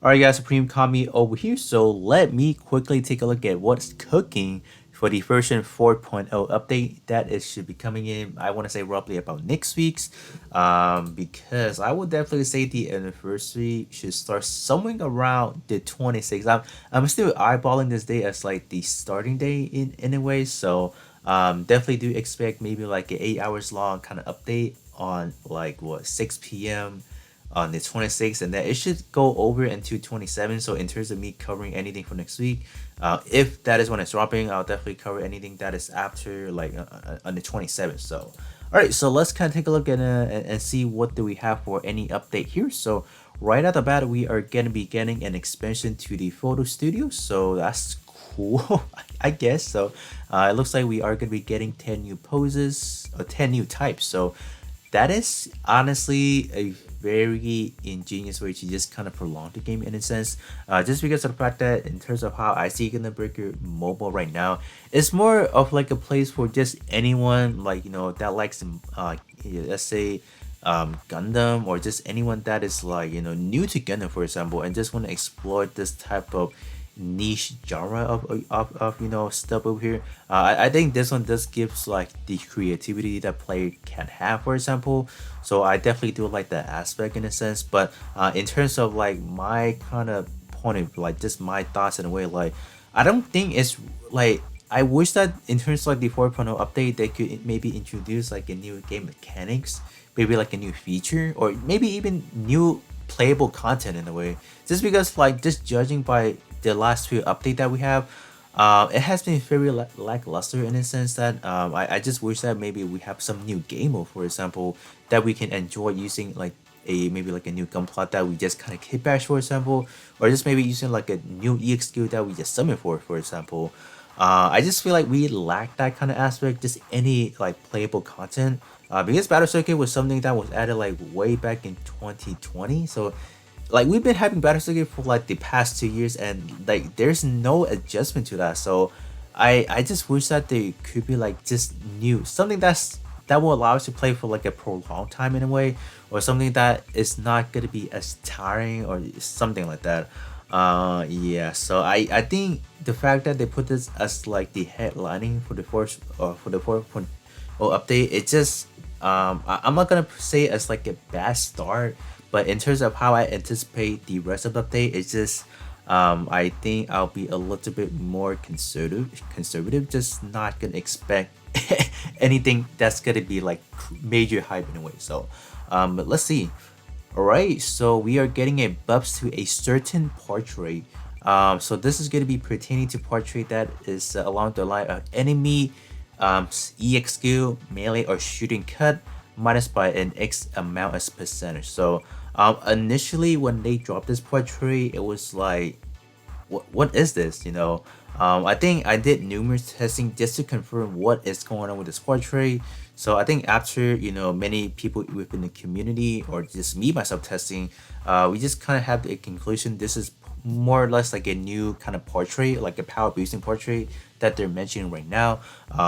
Alright guys, Supreme Kami over here, so let me quickly take a look at what's cooking for the version 4.0 update that it should be coming in. I want to say roughly about next week's, because I would definitely say the anniversary should start somewhere around the 26th. I'm still eyeballing this day as like the starting day in anyway, so definitely do expect maybe like an 8 hours long kind of update on like what 6 p.m. on the 26th, and then it should go over into 27. So in terms of me covering anything for next week, if that is when it's dropping, I'll definitely cover anything that is after like on the 27th. So all right, so let's kind of take a look at and see what do we have for any update here. So right out the bat, we are gonna be getting an expansion to the photo studio, so that's cool. I guess so. It looks like we are gonna be getting 10 new poses or 10 new types, so that is honestly a very ingenious way to just kind of prolong the game in a sense. Just because of the fact that in terms of how I see Gundam Breaker mobile right now, it's more of like a place for just anyone like that likes let's say Gundam, or just anyone that is like new to Gundam, for example, and just want to explore this type of niche genre of stuff over here. I think this one does gives like the creativity that player can have, for example. So I definitely do like that aspect in a sense. But in terms of like my kind of point of like just my thoughts in a way, like I don't think it's like I wish that in terms of like the 4.0 update they could maybe introduce like a new game mechanics, maybe like a new feature, or maybe even new playable content in a way. Just because like just judging by the last few update that we have, it has been very lackluster in a sense that I just wish that maybe we have some new game mode, for example, that we can enjoy using like a maybe like a new gun plot that we just kind of kit bash, for example, or just maybe using like a new EX skill that we just summon for example. I just feel like we lack that kind of aspect, just any like playable content. Because Battle Circuit was something that was added like way back in 2020, so like we've been having Battle Circuit for like the past 2 years, and like there's no adjustment to that. So I just wish that they could be like just new, something that will allow us to play for like a prolonged time in a way, or something that is not gonna be as tiring or something like that. Yeah, so I think the fact that they put this as like the headlining for the first for the 4.0 update, it just I'm not gonna say as like a bad start, but in terms of how I anticipate the rest of the update, it's just I think I'll be a little bit more conservative, just not gonna expect anything that's gonna be like major hype in a way. So but let's see. Alright, so we are getting a buffs to a certain portrait. So this is going to be pertaining to portrait that is along the line of enemy EX skill, melee, or shooting cut minus by an X amount as percentage. So initially when they dropped this portrait, it was like, what is this? I think I did numerous testing just to confirm what is going on with this portrait. So I think after many people within the community, or just me myself testing, we just kind of have the conclusion this is more or less like a new kind of portrait, like a power boosting portrait that they're mentioning right now.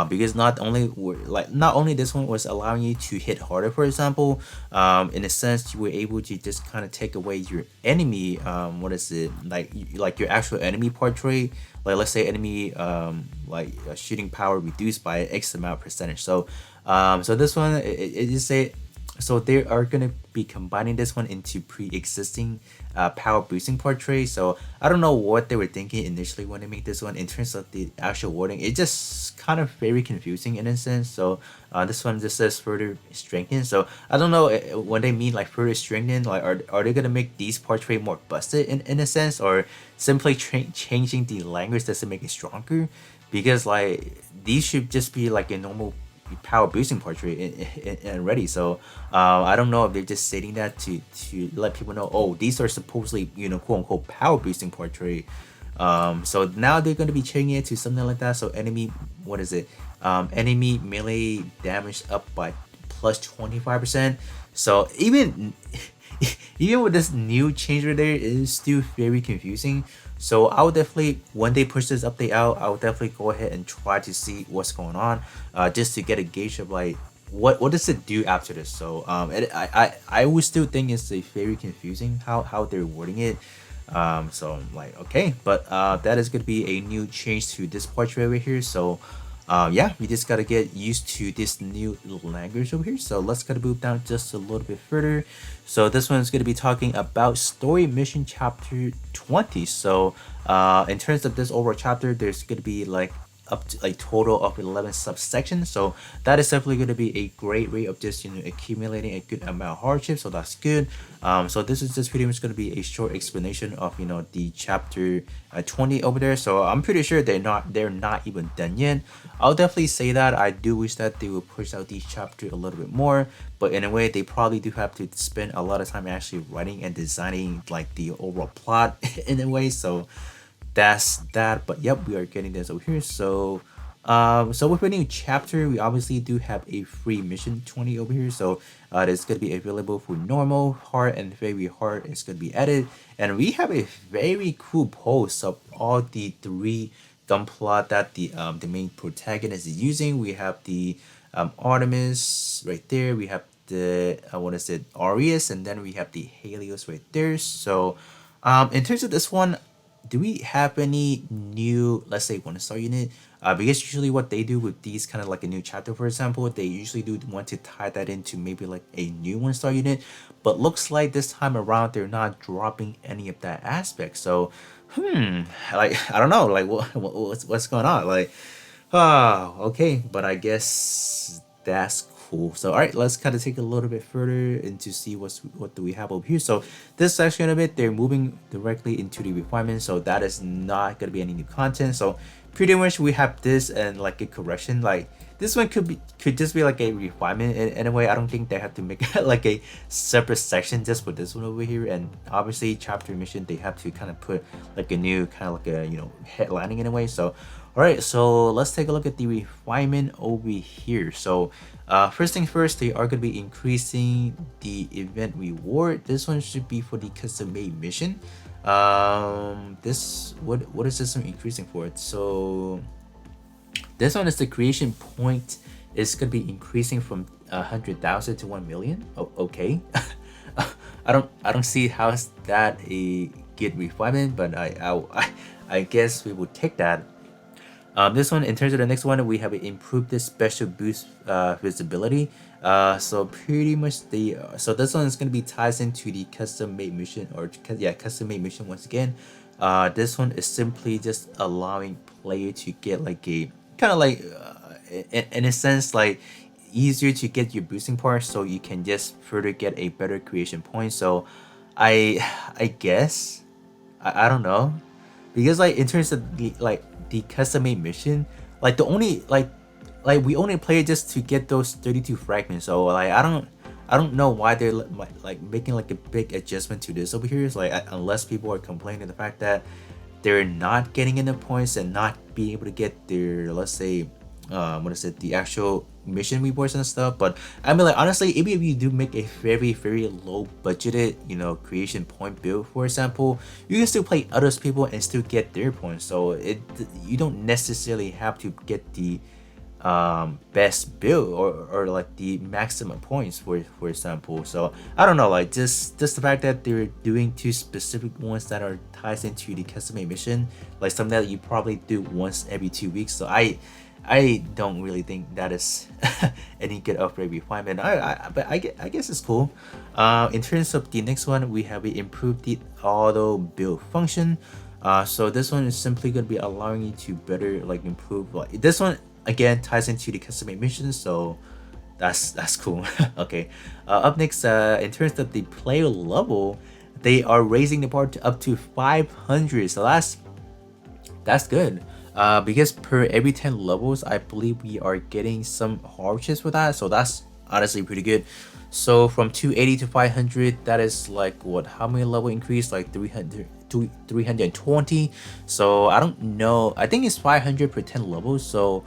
Because not only this one was allowing you to hit harder, for example, in a sense you were able to just kind of take away your enemy, what is it, like your actual enemy portrait, like let's say enemy like shooting power reduced by X amount percentage. So so this one it just say, so they are gonna be combining this one into pre-existing power boosting portrait. So I don't know what they were thinking initially when they made this one in terms of the actual wording. It just kind of very confusing in a sense. So this one just says further strengthen. So I don't know when they mean like further strengthen, like are they gonna make these portrait more busted in a sense, or simply changing the language doesn't make it stronger? Because like these should just be like a normal power boosting portrait and ready. So I don't know if they're just stating that to let people know, oh, these are supposedly quote unquote power boosting portrait. So now they're going to be changing it to something like that. So enemy, what is it, enemy melee damage up by plus 25%. So even even with this new change right there, it is still very confusing. So I would definitely, when they push this update out, I would definitely go ahead and try to see what's going on, just to get a gauge of like what does it do after this. So I would still think it's a very confusing how they're wording it. So I'm like, okay, but that is gonna be a new change to this portrait over here. So yeah, we just gotta get used to this new language over here. So let's gotta move down just a little bit further. So this one's gonna be talking about story mission chapter 20. So in terms of this overall chapter, there's gonna be like up to like total of 11 subsections. So that is definitely going to be a great way of just accumulating a good amount of hardship. So that's good. So this is just pretty much going to be a short explanation of the chapter 20 over there. So I'm pretty sure they're not even done yet. I'll definitely say that I do wish that they would push out these chapters a little bit more, but in a way they probably do have to spend a lot of time actually writing and designing like the overall plot in a way. So that's that. But yep, we are getting this over here. So so with a new chapter, we obviously do have a free mission 20 over here. So it's gonna be available for normal, hard, and very hard. It's gonna be added, and we have a very cool post of all the three gun plot that the main protagonist is using. We have the Artemis right there. We have the what is it, Arius, and then we have the Helios right there. So in terms of this one, do we have any new, let's say, one star unit? Because usually what they do with these kind of like a new chapter, for example, they usually do want to tie that into maybe like a new one star unit, but looks like this time around they're not dropping any of that aspect. So like I don't know, like what's going on, like okay, but I guess that's cool. So all right, let's kind of take a little bit further and to see what do we have over here. So this section of it, they're moving directly into the refinement, so that is not gonna be any new content. So pretty much we have this and like a correction. Like this one could just be like a refinement in a way. I don't think they have to make like a separate section just for this one over here. And obviously chapter mission, they have to kind of put like a new kind of like a headlining in a way. So all right, so let's take a look at the refinement over here. So first thing first, they are going to be increasing the event reward. This one should be for the custom made mission. This what is this one increasing for? So this one is the creation point. It's going to be increasing from 100,000 to 1 million. Oh, okay. I don't see how is that a good refinement, but I guess we would take that. This one, in terms of the next one, we have improved this special boost visibility. So pretty much so this one is going to be ties into the custom made mission, or yeah, custom made mission once again. This one is simply just allowing player to get like a kind of like in a sense like easier to get your boosting part, so you can just further get a better creation point. So I guess I don't know, because like in terms of the custom made mission, like the only like we only play just to get those 32 fragments. So like I don't know why they're like making like a big adjustment to this over here. It's like unless people are complaining the fact that they're not getting enough points and not being able to get their, let's say, what is it, the actual mission rewards and stuff. But I mean, like honestly, even if you do make a very low budgeted creation point build, for example, you can still play other people and still get their points. So you don't necessarily have to get the best build or like the maximum points, for example. So I don't know, like just the fact that they're doing two specific ones that are ties into the custom made mission, like something that you probably do once every 2 weeks. So I don't really think that is any good upgrade refinement. But I guess it's cool. In terms of the next one, we have improved the auto build function. So this one is simply going to be allowing you to better like improve. Like this one again ties into the custom made missions, so that's cool. Okay. Up next, in terms of the player level, they are raising the bar to up to 500. So that's good. Because per every 10 levels, I believe we are getting some hardships with that. So that's honestly pretty good. So from 280 to 500, that is like what? How many level increase? Like 300 to 320. So I don't know. I think it's 500 per 10 levels. So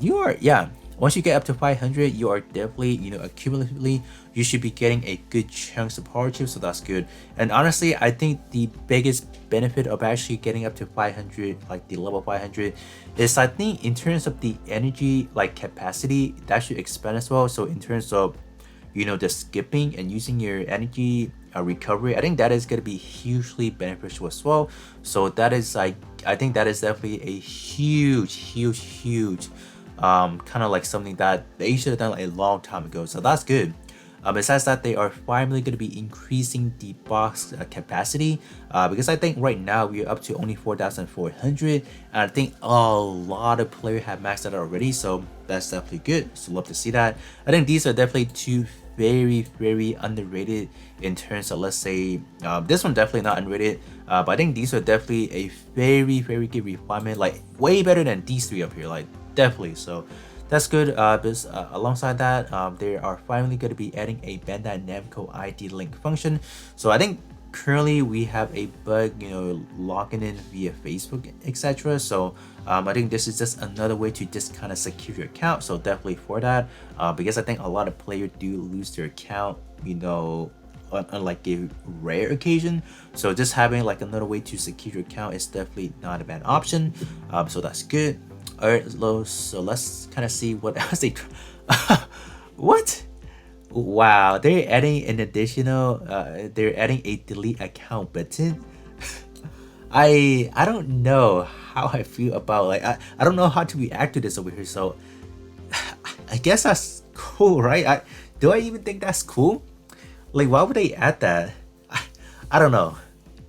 you are, yeah. Once you get up to 500, you are definitely, accumulatively, you should be getting a good chunks of hardships, so that's good. And honestly, I think the biggest benefit of actually getting up to 500, like the level 500, is I think in terms of the energy, like capacity, that should expand as well. So in terms of, the skipping and using your energy recovery. I think that is going to be hugely beneficial as well. So that is like, I think that is definitely a huge kind of like something that they should have done a long time ago. So that's good. Besides that, they are finally going to be increasing the box capacity, because I think right now we are up to only 4,400, and I think a lot of players have maxed that already, so that's definitely good. So love to see that. I think these are definitely two very underrated in terms of, let's say, this one definitely not underrated, but I think these are definitely a very good refinement, like way better than these three up here, like definitely. So that's good. Because alongside that, they are finally going to be adding a Bandai Namco ID link function. So I think currently we have a bug, logging in via Facebook, etc. So I think this is just another way to just kind of secure your account. So definitely for that, because I think a lot of players do lose their account, on like a rare occasion. So just having like another way to secure your account is definitely not a bad option. So that's good. Alright, so let's kind of see what else they what? Wow, they're adding an additional they're adding a delete account button. I don't know how I feel about, like, I don't know how to react to this over here. So I guess that's cool, right? Do I even think that's cool? Like, why would they add that? I don't know.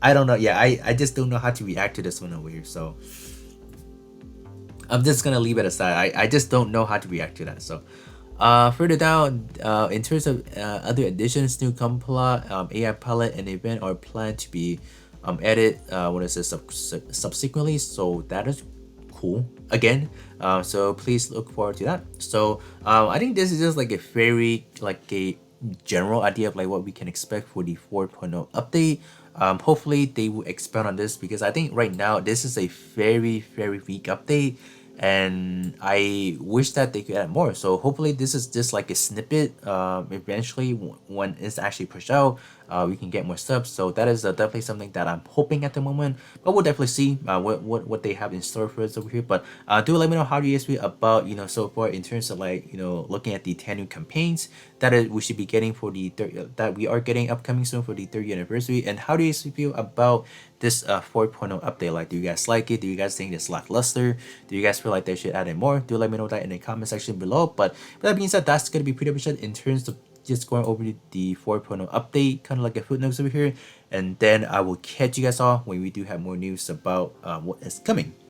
I don't know. Yeah, I just don't know how to react to this one over here. So I'm just gonna leave it aside. I just don't know how to react to that. So further down, in terms of other additions, new plot, AI palette and event are planned to be added subsequently. So that is cool again. So please look forward to that. So I think this is just like a very like a general idea of like what we can expect for the 4.0 update. Hopefully they will expand on this, because I think right now this is a very weak update, and I wish that they could add more. So hopefully this is just like a snippet. Eventually when it's actually pushed out, we can get more stuff. So that is definitely something that I'm hoping at the moment, but we'll definitely see what they have in store for us over here. But do let me know how you guys feel about so far in terms of like looking at the 10 new campaigns that we should be getting for the that we are getting upcoming soon for the 30th anniversary. And how do you guys feel about this 4.0 update? Like, do you guys like it? Do you guys think it's lackluster? Do you guys feel like they should add in more? Do let me know that in the comment section below. But with that being said, that's gonna be pretty much it in terms of just going over the 4.0 update, kind of like a footnotes over here, and then I will catch you guys all when we do have more news about what is coming.